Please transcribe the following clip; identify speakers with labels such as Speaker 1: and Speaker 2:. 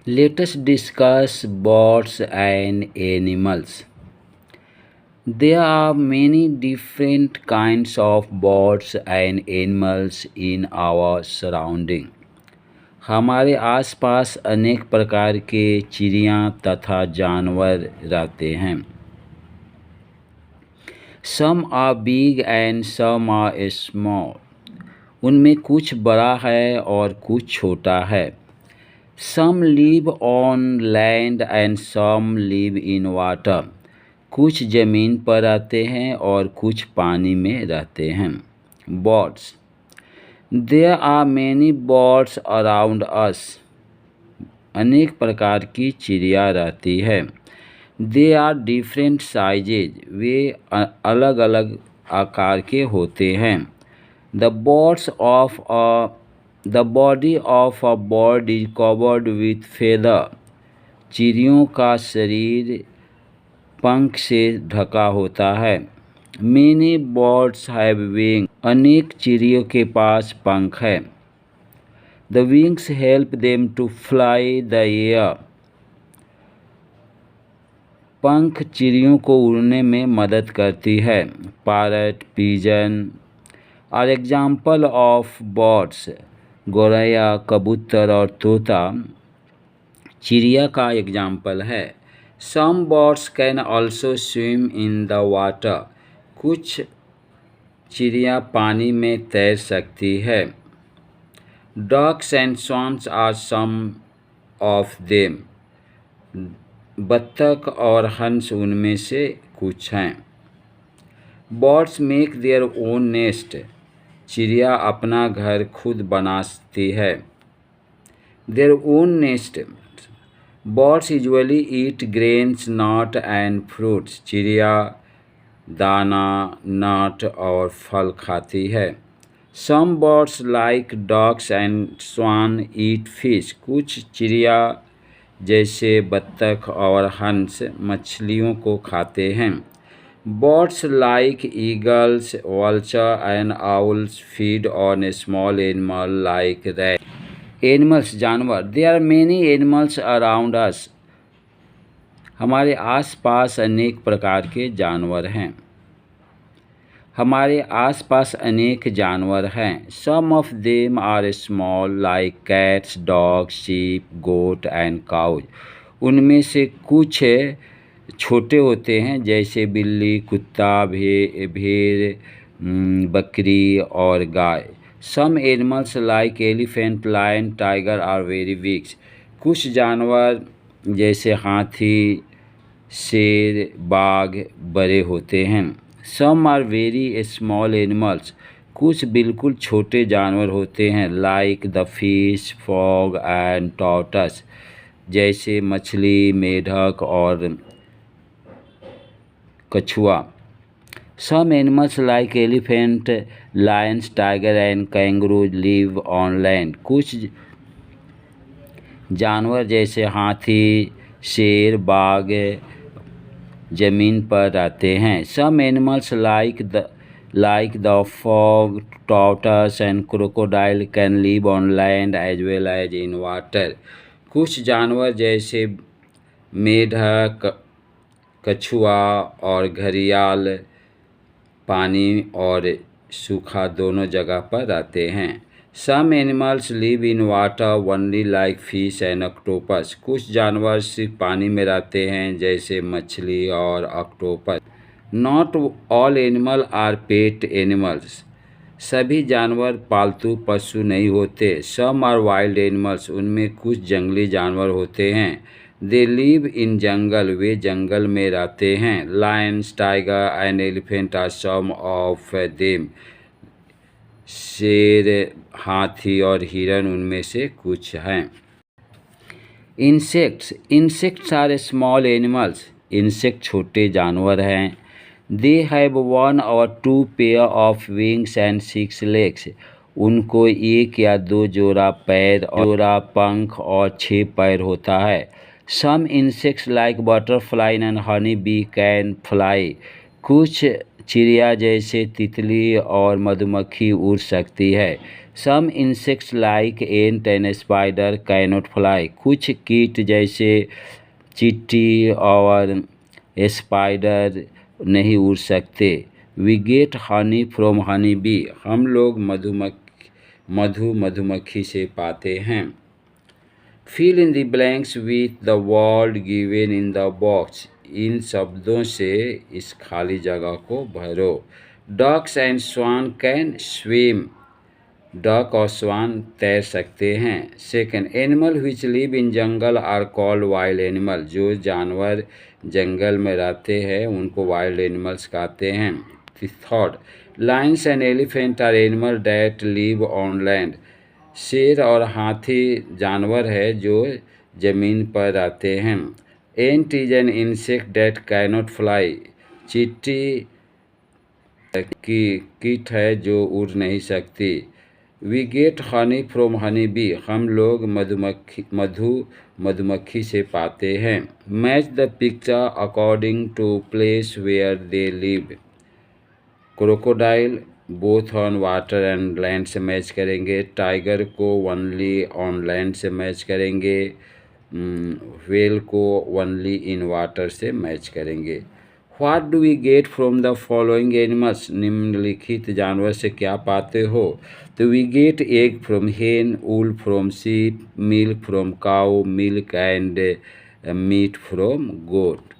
Speaker 1: Let us discuss birds and animals. There are many different kinds of birds and animals in our surrounding. हमारे आसपास अनेक प्रकार के चिड़ियाँ तथा जानवर रहते हैं. Some are big and some are small. उनमें कुछ बड़ा है और कुछ छोटा है. Some live on land and some live in water. कुछ ज़मीन पर रहते हैं और कुछ पानी में रहते हैं. Birds. There are many birds around us. अनेक प्रकार की चिड़िया रहती है. They are different sizes. वे अलग अलग आकार के होते हैं. The body of a bird is covered with feather. चिड़ियों का शरीर पंख से ढका होता है. Many birds have wings. अनेक चिड़ियों के पास पंख है. The wings help them to fly the air. पंख चिड़ियों को उड़ने में मदद करती है. Parrot, pigeon are example of birds. गौरैया, कबूतर और तोता चिड़िया का एग्जाम्पल है. Some birds can also swim in the water. कुछ चिड़िया पानी में तैर सकती है. Ducks and swans are some of them. बत्तख और हंस उनमें से कुछ हैं. Birds make their own nest. चिड़िया अपना घर खुद बनाती है. Their own nest. Birds usually eat grains, nuts and fruits. चिड़िया दाना, नट और फल खाती है. Some birds like ducks and swan eat fish. कुछ चिड़िया जैसे बत्तख और हंस मछलियों को खाते हैं. Birds like eagles, vulture and owls feed on small animals like rats. Animals जानवर. There are many animals around us. हमारे आसपास अनेक प्रकार के जानवर हैं. हमारे आसपास अनेक जानवर हैं. Some of them are small like cats, dogs, sheep, goat and cows. उनमें से कुछ छोटे होते हैं जैसे बिल्ली, कुत्ता, भेड़, बकरी और गाय. Some animals like elephant, lion, tiger are very big. कुछ जानवर जैसे हाथी, शेर, बाघ बड़े होते हैं. Some are very small animals. कुछ बिल्कुल छोटे जानवर होते हैं like the fish, frog and tortoise. जैसे मछली, मेढक और कछुआ. Some animals like elephant, lions, tiger and kangaroos live on land. कुछ जानवर जैसे हाथी, शेर, बाघ जमीन पर रहते हैं. Some animals like the frog, tortoise and crocodile can live on land as well as in water. कुछ जानवर जैसे मेढक, कछुआ और घड़ियाल पानी और सूखा दोनों जगह पर रहते हैं. Some animals live in water only like fish and octopus. कुछ जानवर सिर्फ पानी में रहते हैं जैसे मछली और octopus. Not all animals are pet animals. सभी जानवर पालतू पशु नहीं होते. Some are wild animals. उनमें कुछ जंगली जानवर होते हैं. They live in jungle. वे जंगल में रहते हैं. Lions, tiger and elephant are some of them. शेर, हाथी और हिरन उनमें से कुछ हैं. Insects are small animals. Insect छोटे जानवर हैं. They have 1 or 2 pair of wings and 6 legs. उनको 1 या 2 जोड़ा पैर, जोड़ा पंख और 6 पैर होता है. Some insects like butterfly and honeybee can fly. कुछ चिड़िया जैसे तितली और मधुमक्खी उड़ सकती है. Some insects like ant and spider cannot fly. कुछ कीट जैसे चींटी और स्पाइडर नहीं उड़ सकते। We get honey from honey bee. हम लोग मधुमक्खी से पाते हैं। Fill in the blanks with the word given in the box. इन शब्दों से इस खाली जगह को भरो। Ducks and swan can swim. Duck और स्वान तैर सकते हैं। Second, animal which live in jungle are called wild animal. जो जानवर जंगल में रहते हैं उनको वाइल्ड एनिमल्स कहते हैं। Third, lions and elephant are animal that live on land. शेर और हाथी जानवर है जो जमीन पर रहते हैं। Ant is an insect that cannot fly. चींटी की कीट है जो उड़ नहीं सकती। We get honey from honey bee. हम लोग मधुमक्खी से पाते हैं। Match the picture according to place where they live. Crocodile both on water and land से मैच करेंगे। टाइगर को ओनली ऑन लैंड से मैच करेंगे। व्हेल को ओनली इन वाटर से मैच करेंगे। What do we get from the following animals. निम्नलिखित जानवर से क्या पाते हो। तो we get egg from hen, wool from sheep, milk from cow, milk and meat from goat.